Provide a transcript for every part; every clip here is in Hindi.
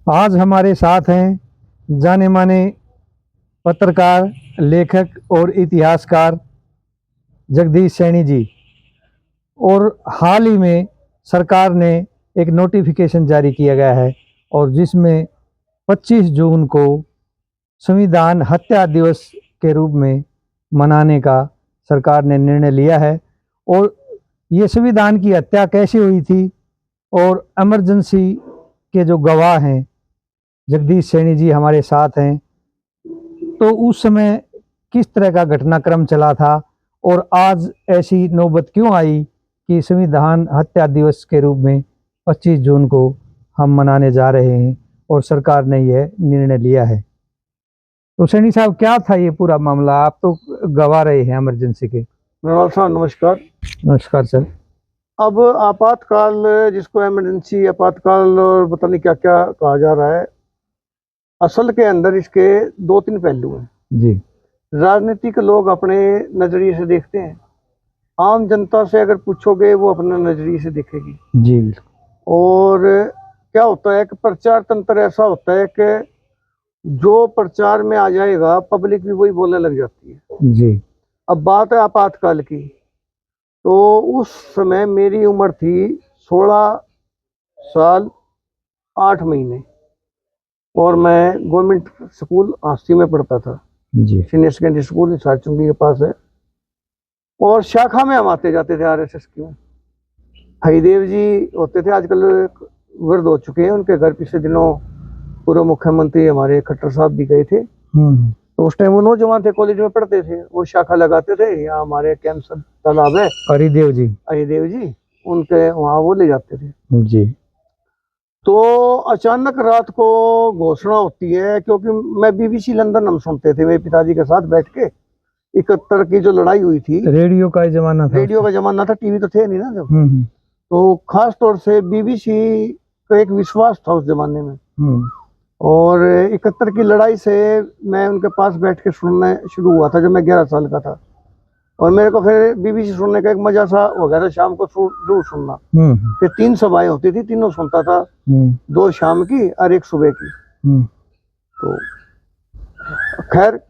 आज हमारे साथ हैं जाने माने पत्रकार, लेखक और इतिहासकार जगदीश सैनी जी। और हाल ही में सरकार ने एक नोटिफिकेशन जारी किया गया है और जिसमें 25 जून को संविधान हत्या दिवस के रूप में मनाने का सरकार ने निर्णय लिया है। और ये संविधान की हत्या कैसे हुई थी और इमरजेंसी के जो गवाह हैं जगदीश सैनी जी हमारे साथ हैं, तो उस समय किस तरह का घटनाक्रम चला था और आज ऐसी नौबत क्यों आई कि संविधान हत्या दिवस के रूप में 25 जून को हम मनाने जा रहे हैं और सरकार ने यह निर्णय लिया है। तो सैनी साहब, क्या था ये पूरा मामला? आप तो गवाह रहे हैं इमरजेंसी के। नमस्कार। नमस्कार सर। अब आपातकाल, जिसको इमरजेंसी, आपातकाल और पता नहीं क्या क्या कहा जा रहा है, असल के अंदर इसके दो तीन पहलू हैं जी। राजनीतिक लोग अपने नजरिए से देखते हैं, आम जनता से अगर पूछोगे वो अपने नजरिए से देखेगी जी। और क्या होता है कि प्रचार तंत्र ऐसा होता है कि जो प्रचार में आ जाएगा पब्लिक भी वही बोलने लग जाती है। जी। अब बात है आपातकाल की, तो उस समय मेरी उम्र थी 16 साल 8 महीने और मैं गवर्नमेंट स्कूल आस्ती में पढ़ता था। जी। सीनियर सेकेंडरी स्कूल सारचुंगी के पास है और शाखा में हम आते जाते थे आरएसएस की। हरिदेव जी होते थे, आजकल वृद्ध हो चुके हैं, उनके घर पिछले दिनों पूर्व मुख्यमंत्री हमारे खट्टर साहब भी गए थे। तो उस टाइम वो नौजवान थे, कॉलेज में पढ़ते थे, वो शाखा लगाते थे। यहाँ हमारे कैंसर तालाब है, हरिदेव जी उनके वहाँ वो ले जाते थे जी। तो अचानक रात को घोषणा होती है, क्योंकि मैं बीबीसी लंदन हम सुनते थे मेरे पिताजी के साथ बैठ के। 71 की जो लड़ाई हुई थी, रेडियो का जमाना था। रेडियो का जमाना था, टीवी तो थे नहीं ना जब। तो खास तौर से बीबीसी का एक विश्वास था उस जमाने में। और 71 की लड़ाई से मैं उनके पास बैठ के सुनना शुरू हुआ था जब मैं 11 साल का था। और मेरे को फिर बीबीसी सुनने का एक मजा सा वगैरह, शाम को जरूर सुनना। फिर 3 सभाएं होती थी, तीनों सुनता था, 2 शाम की और 1 सुबह की। तो खैर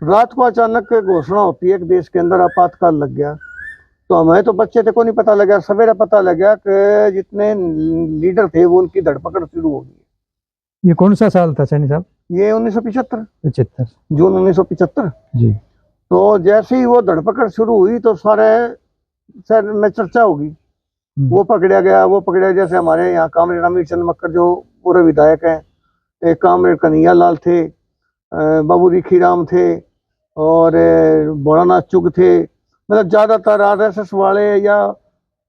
रात को अचानक घोषणा होती है कि देश के अंदर आपातकाल लग गया। तो हमें तो बच्चे थे, को नहीं पता लगा। सवेरे पता लगा कि जितने लीडर थे वो उनकी धरपकड़ शुरू हो गई। ये कौन सा साल था सैनी साहब? ये 1975 जून 1975 जी। तो जैसे ही वो धरपकड़ शुरू हुई तो सारे शहर में चर्चा होगी, वो पकड़ा गया, वो पकड़ा। जैसे हमारे यहाँ कामरेड अमीर चंद मक्कर जो पूरे विधायक हैं, एक कामरेड कन्हैया लाल थे, बाबू रिखी राम थे और भोलानाथ चुग थे। मतलब ज्यादातर आरएसएस वाले या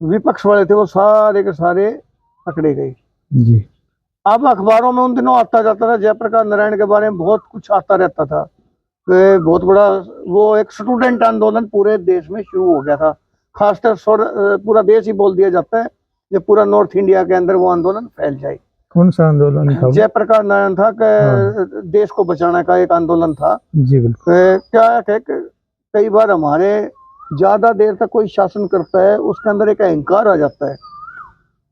विपक्ष वाले थे, वो सारे के सारे पकड़े गए जी। अब अखबारों में उन दिनों आता जाता था, जयप्रकाश नारायण के बारे में बहुत कुछ आता रहता था। बहुत बड़ा वो एक स्टूडेंट आंदोलन पूरे देश में शुरू हो गया था। खासकर पूरा देश ही बोल दिया जाता है, जब पूरा नॉर्थ इंडिया के अंदर वो आंदोलन फैल जाए। कौन सा आंदोलन था? जयप्रकाश नारायण था कि देश को बचाने का एक आंदोलन था। जी बिल्कुल। क्या है कि कई बार हमारे ज्यादा देर तक कोई शासन करता है, उसके अंदर एक अहंकार आ जाता है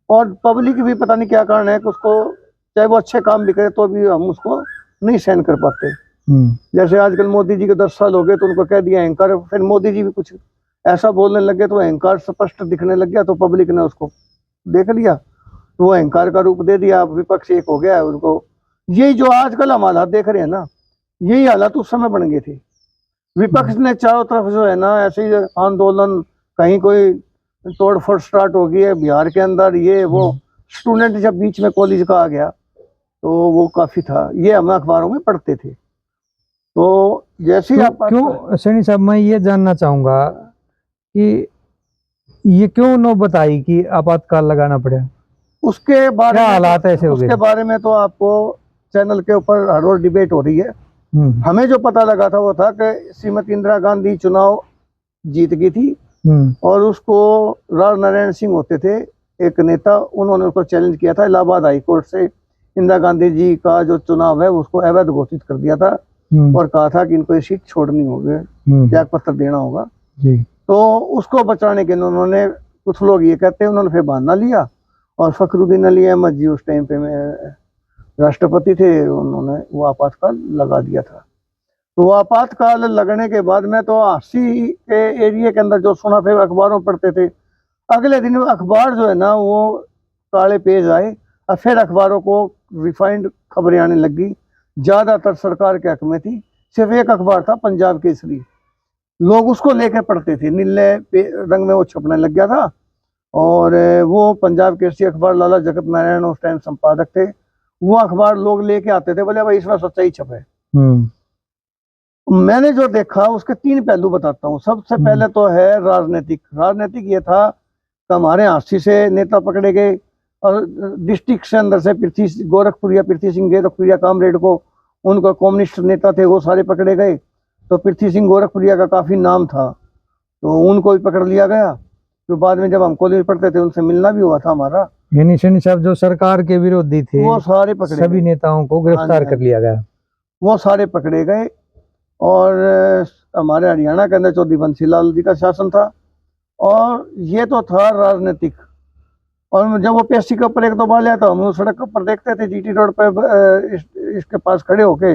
और पब्लिक भी पता नहीं क्या कारण है कि उसको, चाहे वो अच्छे काम भी करे तो भी हम उसको नहीं सहन कर पाते। जैसे आजकल मोदी जी के 10 साल हो गए तो उनको कह दिया अहंकार, फिर मोदी जी भी कुछ ऐसा बोलने लगे तो अहंकार स्पष्ट दिखने लग गया, तो पब्लिक ने उसको देख लिया, तो वो अहंकार का रूप दे दिया, विपक्ष एक हो गया है उनको। यही जो आजकल हम हालात देख रहे हैं ना, यही हालात उस समय बन गए थे। विपक्ष ने चारों तरफ जो है ना ऐसे ही आंदोलन, कहीं कोई तोड़फोड़ स्टार्ट हो गई है बिहार के अंदर, ये वो स्टूडेंट जब बीच में कॉलेज का आ गया तो वो काफी था, ये हम अखबारों में पढ़ते थे। तो जैसे ही आप क्यों सैनी साहब, मैं ये जानना चाहूंगा कि ये क्यों नौबत आई कि आपातकाल लगाना पड़ा? उसके बारे क्या में हालात ऐसे हो गए? उसके बारे में तो आपको चैनल के ऊपर हर रोज डिबेट हो रही है। हमें जो पता लगा था वो था कि श्रीमती इंदिरा गांधी चुनाव जीत गई थी और उसको राव नारायण सिंह होते थे एक नेता, उन्होंने उसको चैलेंज किया था इलाहाबाद हाई कोर्ट से। इंदिरा गांधी जी का जो चुनाव है उसको अवैध घोषित कर दिया था और कहा था कि इनको ये सीट छोड़नी होगी, त्याग पत्र देना होगा। तो उसको बचाने के लिए उन्होंने, कुछ लोग ये कहते हैं, उन्होंने फिर बहाना लिया और फखरुद्दीन अली अहमद जी उस टाइम पे राष्ट्रपति थे, उन्होंने वो आपातकाल लगा दिया था। तो वो आपातकाल लगने के बाद में तो 80 के एरिया के अंदर जो सुना फिर अखबारों पढ़ते थे, अगले दिन अखबार जो है ना वो काले पेज आए और फिर अखबारों को रिफाइंड खबरें आने लगी। ज़्यादातर सरकार के हक में थी, सिर्फ एक अखबार था पंजाब केसरी, लोग उसको लेकर पढ़ते थे, नीले रंग में वो छपने लग गया था। और वो पंजाब केसरी अखबार लाला जगत नारायण उस टाइम संपादक थे, वो अखबार लोग लेके आते थे, बोले भाई इसमें सच्चाई छपे। मैंने जो देखा उसके 3 पहलू बताता हूँ। सबसे पहले तो है राजनीतिक। राजनीतिक ये था कि हमारे 80 से नेता पकड़े गए और डिस्ट्रिक्ट से अंदर से पृथ्वी सिंह गोरखपुरिया कामरेड को, उनको कम्युनिस्ट नेता थे, वो सारे पकड़े गए। तो पृथ्वी सिंह गोरखपुरिया का काफी नाम था, तो उनको भी पकड़ लिया गया। तो बाद में जब हम कॉलेज पढ़ते थे उनसे मिलना भी हुआ था हमारा। यानी सैनी साहब जो सरकार के विरोधी थे वो सारे पकड़े सभी नेताओं को गिरफ्तार कर लिया गया। वो सारे पकड़े गए। और हमारे हरियाणा के अंदर चौधरी बंसी लाल जी का शासन था। और ये तो था राजनीतिक। और जब वो पेशी के ऊपर 1-2 बार लिया तो हम सड़क के ऊपर देखते थे, जीटी रोड पे इसके पास खड़े होके,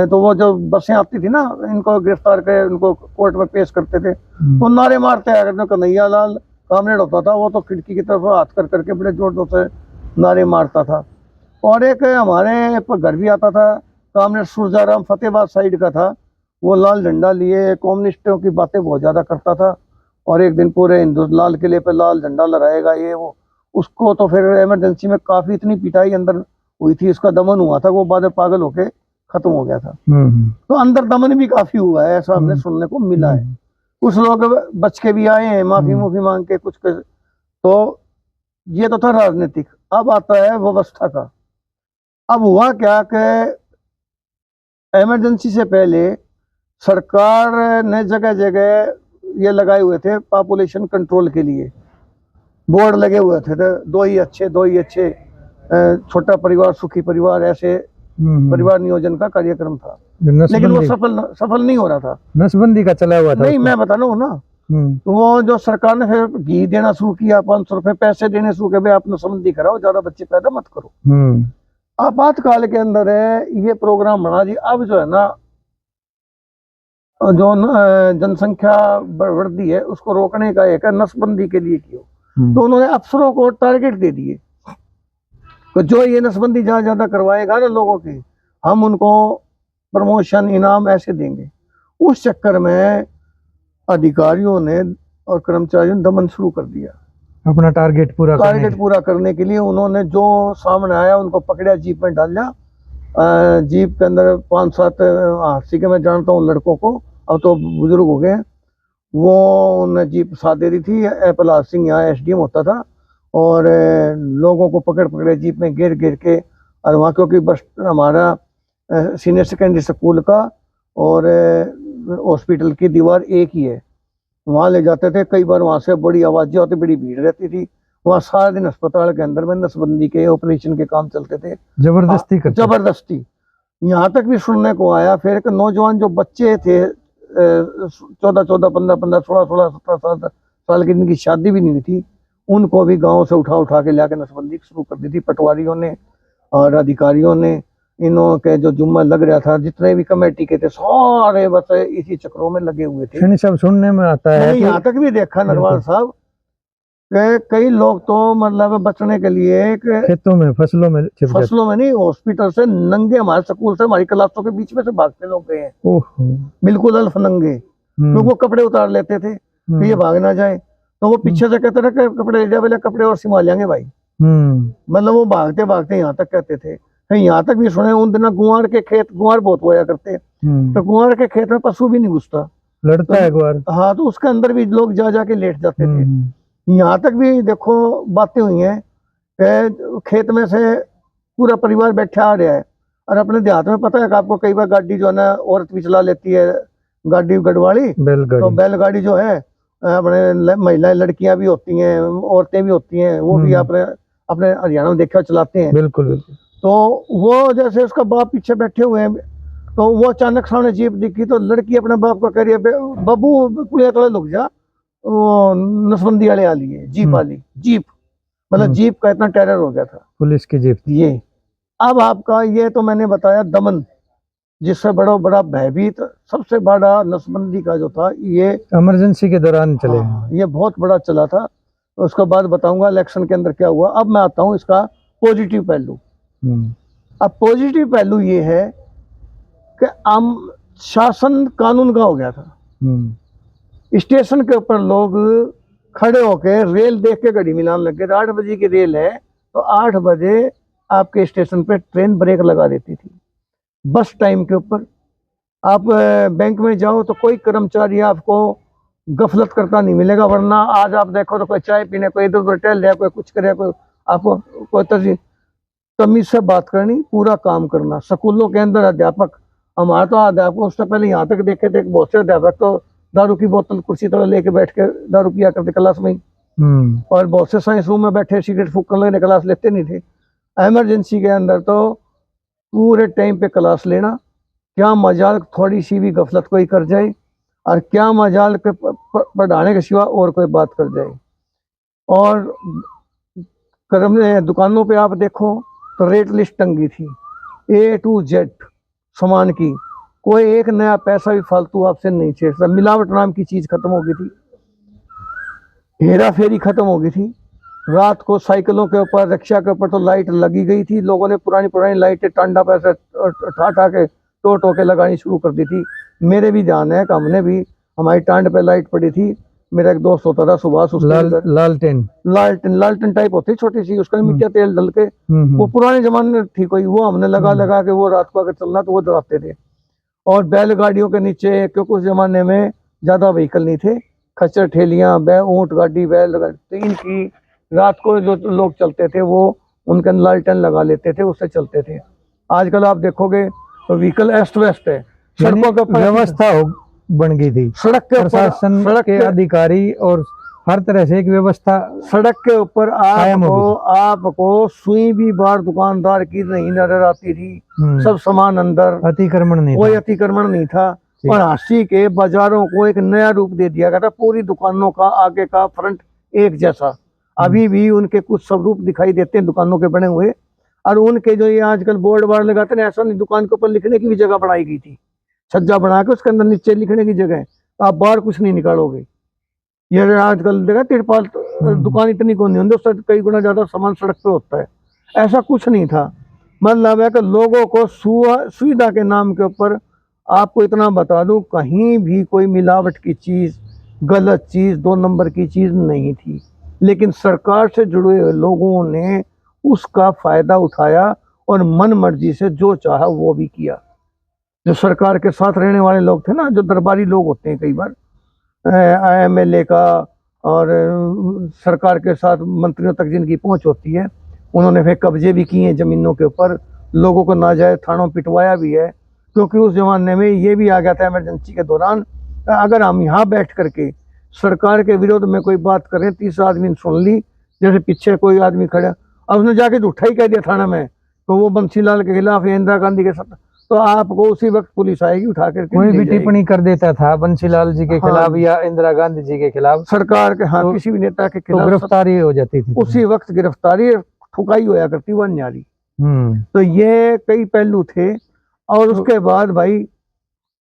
तो वो जो बसें आती थी ना, इनको गिरफ्तार कर उनको कोर्ट में पेश करते थे, तो नारे मारते आए। कन्हैया लाल कामरेड होता था, वो तो खिड़की की तरफ हाथ कर करके बड़े जोर जोर से नारे मारता था। और एक हमारे पर घर भी आता था, कामरेड सुरजाराम फतेहाबाद साइड का था, वो लाल झंडा लिए कम्युनिस्टों की बातें बहुत ज़्यादा करता था। और एक दिन पूरे हिंदू लाल किले पे लाल झंडा लहराएगा ये वो, उसको तो फिर इमरजेंसी में काफ़ी इतनी पिटाई अंदर हुई थी, उसका दमन हुआ था, वो बाद में पागल होके खत्म हो गया था। तो अंदर दमन भी काफ़ी हुआ है, ऐसा हमने सुनने को मिला है। कुछ लोग बच के भी आए हैं, माफ़ी मांग के कुछ कर। तो ये तो था राजनीतिक। अब आता है व्यवस्था का। अब हुआ क्या कि इमरजेंसी से पहले सरकार ने जगह जगह ये लगाए हुए थे पॉपुलेशन कंट्रोल के लिए, बोर्ड लगे हुए थे, तो 2 ही अच्छे, छोटा परिवार सुखी परिवार, ऐसे परिवार नियोजन का कार्यक्रम था। लेकिन वो सफल नहीं हो रहा था। नसबंदी का चला हुआ था। नहीं, मैं बता रहा हूँ ना। तो वो जो सरकार ने फिर घी देना शुरू किया, 500 रुपए पैसे देने शुरू किए, आप नसबंदी कराओ, ज्यादा बच्चे पैदा मत करो। आपातकाल के अंदर है ये प्रोग्राम बना जी। अब जो है ना, जो जनसंख्या वृद्धि है उसको रोकने का एक नसबंदी के लिए किया। तो उन्होंने अफसरों को टारगेट दे दिए तो जो ये नसबंदी जहाँ ज्यादा करवाएगा ना लोगों की, हम उनको प्रमोशन इनाम ऐसे देंगे। उस चक्कर में अधिकारियों ने और कर्मचारियों ने दमन शुरू कर दिया अपना टारगेट पूरा करने के लिए। उन्होंने जो सामने आया उनको पकड़ा, जीप में डाल दिया। जीप के अंदर 5-7 हादसे के मैं जानता हूँ लड़कों को, अब तो बुजुर्ग हो गए। वो उन्हें जीप साथ दे रही थी। प्रहलाद सिंह यहाँ एसडीएम होता था, और लोगों को पकड़े जीप में घेर के, और वहाँ क्योंकि बस हमारा सीनियर सेकेंडरी स्कूल का और हॉस्पिटल की दीवार एक ही है, वहाँ ले जाते थे। कई बार वहाँ से बड़ी आवाज़ें होती, बड़ी भीड़ रहती थी वहाँ। सारा दिन अस्पताल के अंदर में नसबंदी के ऑपरेशन के काम चलते थे, जबरदस्ती। यहाँ तक भी सुनने को आया फिर एक नौजवान जो बच्चे थे 14, 15, 16, 17 साल की, जिनकी शादी भी नहीं थी, उनको भी गांव से उठा के लाके नसबंदी शुरू कर दी थी पटवारियों ने और अधिकारियों ने। इन्हों के जो जुम्मा लग रहा था, जितने भी कमेटी के थे सारे बस इसी चक्रों में लगे हुए थे। सब सुनने में आता है, यहाँ तक भी देखा नरवाल साहब, कई लोग तो मतलब बचने के लिए खेतों में फसलों में नहीं, हॉस्पिटल से नंगे, हमारे स्कूल से हमारी क्लासों के बीच में से भागते लोग गए हैं, बिल्कुल अल्फ नंगे। लोग वो कपड़े उतार लेते थे कि ये भाग ना जाए, तो वो पीछे से कहते थे कपड़े ले जा, कपड़े और सिमा लेंगे भाई। मतलब वो भागते भागते यहाँ तक कहते थे। यहाँ तक भी सुने उन दिनों गुआर के खेत, गुआर बहुत बोया करते, तो गुआर के खेत में पशु भी नहीं घुसता, लड़ता है गुआर। हाँ, तो उसके अंदर भी लोग जा के लेट जाते थे। यहाँ तक भी देखो बातें हुई हैं कि खेत में से पूरा परिवार बैठा आ रहा है, और अपने देहात में पता है कि आपको कई बार गाड़ी जो है ना औरत भी चला लेती है, गाड़ी गढ़वाली, तो बैलगाड़ी जो है अपने महिलाएं लड़कियां भी होती हैं, औरतें भी होती हैं, वो भी अपने हरियाणा में देखा चलाते हैं। बिल्कुल। तो वो जैसे उसका बाप पीछे बैठे हुए हैं, तो वो अचानक सामने जीप दिखी, तो लड़की अपने बाप को कह रही है, बाबू पुलिया थोड़ा लुक जा, वो नसबंदी वाले आ लिए, जीप वाली जीप, मतलब जीप का इतना टेरर हो गया था, पुलिस की जीप। ये अब आपका ये तो मैंने बताया दमन, जिससे बड़ा बड़ा भयभीत, सबसे बड़ा नसबंदी का जो था ये इमरजेंसी के दौरान चले हैं। हाँ, ये बहुत बड़ा चला था। उसके बाद बताऊंगा इलेक्शन के अंदर क्या हुआ। अब मैं आता हूँ इसका पॉजिटिव पहलू। अब पॉजिटिव पहलू ये है कि आम शासन कानून का हो गया था। स्टेशन के ऊपर लोग खड़े होकर रेल देख के घड़ी मिलाने लग गए। 8 बजे की रेल है तो 8 बजे आपके स्टेशन पे ट्रेन ब्रेक लगा देती थी। बस टाइम के ऊपर आप बैंक में जाओ तो कोई कर्मचारी आपको गफलत करता नहीं मिलेगा, वरना आज आप देखो तो कोई चाय पीने, कोई इधर उधर टहल रहा, कोई कुछ करे, कोई आपको कोई तमीज से बात करनी, पूरा काम करना। स्कूलों के अंदर अध्यापक, हमारा तो अध्यापक उससे पहले यहाँ तक देखे थे, बहुत से अध्यापक तो दारू की बोतल कुर्सी तरह लेके बैठ के दारू पिया करते क्लास में ही, और बहुत से साइंस रूम में बैठे सिगरेट फूकने लगे, क्लास लेते नहीं थे। इमरजेंसी के अंदर तो पूरे टाइम पे क्लास लेना, क्या मजाल थोड़ी सी भी गफलत कोई कर जाए, और क्या मजाल के पढ़ाने के सिवा और कोई बात कर जाए। और कर्म दुकानों पे आप देखो तो रेट लिस्ट टंगी थी A to Z सामान की, कोई एक नया पैसा भी फालतू आपसे नहीं छेड़ता। मिलावट नाम की चीज खत्म हो गई थी, हेरा फेरी खत्म हो गई थी। रात को साइकिलों के ऊपर, रिक्शा के ऊपर तो लाइट लगी गई थी। लोगों ने पुरानी पुरानी लाइटें टांडा पैसे ठा के टो के लगानी शुरू कर दी थी। मेरे भी ध्यान है कि हमने भी, हमारी टांड पे लाइट पड़ी थी। मेरा एक दोस्त होता था सुभाष, लालटेन लालटेन टाइप होती छोटी सी, उसका मिट्टी तेल डल के, वो पुराने जमाने में थी कोई, वो हमने लगा के वो रात को अगर चलना तो वो जलाते थे। और बैलगाड़ियों के नीचे, क्योंकि उस जमाने में ज्यादा व्हीकल नहीं थे, खच्चर ठेलियां, ऊंट गाड़ी, बैलगाड़ी, तो इनकी रात को जो लोग चलते थे वो उनके लालटेन लगा लेते थे, उससे चलते थे। आजकल आप देखोगे तो व्हीकल एस्ट वेस्ट है, सड़कों के व्यवस्था बन गई थी, सड़क के प्रशासन के अधिकारी और हर तरह से एक व्यवस्था सड़क के ऊपर आपको सुई भी बार दुकानदार की नहीं नजर आती थी। सब सामान अंदर, अतिक्रमण नहीं, कोई अतिक्रमण नहीं था। और हंसी के बाजारों को एक नया रूप दे दिया गया था। पूरी दुकानों का आगे का फ्रंट एक जैसा, अभी भी उनके कुछ स्वरूप दिखाई देते हैं दुकानों के बने हुए। और उनके जो ये आजकल बोर्ड बार लगाते हैं, ऐसा नहीं, दुकान के ऊपर लिखने की भी जगह बनाई गई थी, छज्जा बना के उसके अंदर नीचे लिखने की जगह, आप बाहर कुछ नहीं निकालोगे। ये आजकल देखा तिरपाल दुकान इतनी कौन नहीं होती, उससे कई गुना ज्यादा सामान सड़क पे होता है। ऐसा कुछ नहीं था। मतलब है कि लोगों को सुविधा के नाम के ऊपर, आपको इतना बता दूं, कहीं भी कोई मिलावट की चीज, गलत चीज, 2 नंबर की चीज नहीं थी। लेकिन सरकार से जुड़े हुए लोगों ने उसका फायदा उठाया और मन मर्जी से जो चाहा वो भी किया। जो सरकार के साथ रहने वाले लोग थे ना, जो दरबारी लोग होते हैं कई बार, MLA का और सरकार के साथ मंत्रियों तक जिनकी पहुंच होती है, उन्होंने फिर कब्जे भी किए जमीनों के ऊपर, लोगों को नाजायज थानों पिटवाया भी है। क्योंकि उस जमाने में ये भी आ गया था इमरजेंसी के दौरान, अगर हम यहाँ बैठ करके सरकार के विरोध में कोई बात करें, 30 आदमी ने सुन ली, जैसे पीछे कोई आदमी खड़ा, अब उसने जाके झूठा ही कह दिया थाना में तो वो बंसीलाल के खिलाफ, इंदिरा गांधी के साथ, तो आपको उसी वक्त पुलिस आएगी उठा कर, कोई भी टिप्पणी कर देता था बंसीलाल जी के खिलाफ या इंदिरा गांधी जी के खिलाफ, सरकार के, हाँ, तो किसी भी नेता के खिलाफ गिरफ्तारी हो जाती थी, उसी वक्त गिरफ्तारी, ठुकाई होया करती वन न्यारी। तो ये कई पहलू थे। और उसके बाद भाई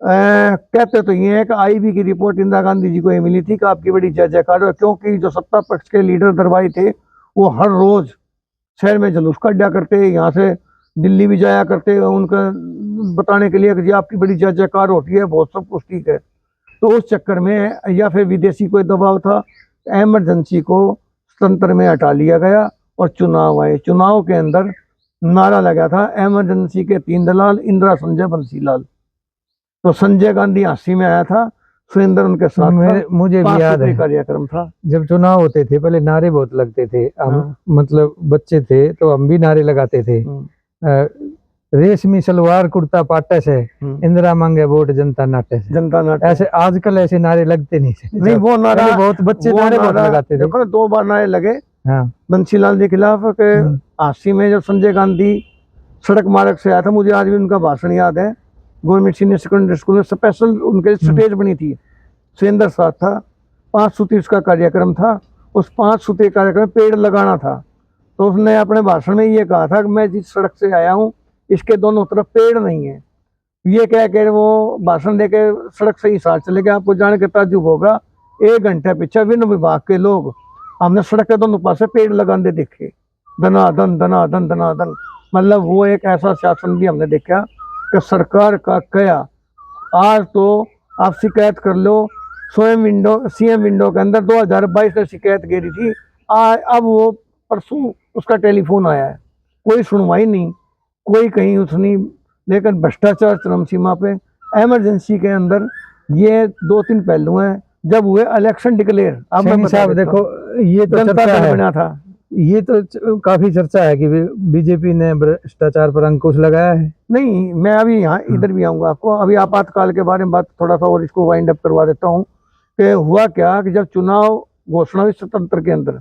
कहते तो ये है कि IB की रिपोर्ट इंदिरा गांधी जी को ये मिली थी कि आपकी बड़ी जय जयकार है, क्योंकि जो सत्ता पक्ष के लीडर दरबारी थे वो हर रोज शहर में जुलूस काटा करते, यहाँ से दिल्ली भी जाया करते उनका बताने के लिए कि जी आपकी बड़ी जय जयकार होती है, बहुत सब कुछ ठीक है। तो उस चक्कर में, या फिर विदेशी कोई दबाव था, इमरजेंसी को तंत्र में हटा लिया गया और चुनाव आए। चुनाव के अंदर नारा लगा था इमरजेंसी के 3 दलाल, इंदिरा, संजय, बंसीलाल। तो संजय गांधी हांसी में आया था, सुरेंद्र उनके साथ मुझे भी याद है कार्यक्रम था। जब चुनाव होते थे पहले नारे बहुत लगते थे, हम मतलब बच्चे थे तो हम भी नारे लगाते थे, रेशमी सलवार कुर्ता पाटे से, इंदिरा मांगे वोट जनता नाटे से, जनता नाटे। ऐसे आजकल ऐसे नारे लगते नहीं, वो नारा बहुत बच्चे नारे बहुत लगाते थे। देखो 2 बार नारे लगे बंसीलाल के खिलाफ के हांसी में। जब संजय गांधी सड़क मार्ग से आया था, मुझे आज भी उनका भाषण याद है, गवर्नमेंट सीनियर सेकेंडरी स्कूल में स्पेशल उनके स्टेज बनी थी, सुरेंद्र साथ था, 5 सूत्री उसका कार्यक्रम था। उस 5 सूत्री कार्यक्रम में पेड़ लगाना था। तो उसने अपने भाषण में ये कहा था कि मैं जिस सड़क से आया हूँ इसके दोनों तरफ पेड़ नहीं है। ये कह के वो भाषण दे के सड़क से ही साथ चले गए। आपको जान के ताज्जुब होगा, 1 घंटे पीछे वन विभाग के लोग हमने सड़क के दोनों पासे पेड़ लगाते देखे, धनाधन धनाधन धनाधन। मतलब वो एक ऐसा शासन भी हमने देखा कि सरकार का क्या। आज तो आप शिकायत कर लो, स्वयं विंडो सीएम विंडो के अंदर 2022 में शिकायत गिरी थी। अब वो परसों उसका टेलीफोन आया है, कोई सुनवाई नहीं, कोई कहीं उसने। लेकिन भ्रष्टाचार चरम सीमा पे। इमरजेंसी के अंदर ये 2-3 पहलू हैं। जब हुए इलेक्शन डिक्लेयर, अब मैं सैनी बता साहब देता देखो, हूँ, ये तो जनता चर्चा दल है, बना था। ये तो काफी चर्चा है कि बीजेपी ने भ्रष्टाचार पर अंकुश लगाया है। नहीं, मैं अभी यहाँ इधर भी आऊंगा आपको। अभी आपातकाल के बारे में बात थोड़ा सा और इसको वाइंड अप करवा देता हूँ कि हुआ क्या कि जब चुनाव घोषणा हुई स्वतंत्र के अंदर,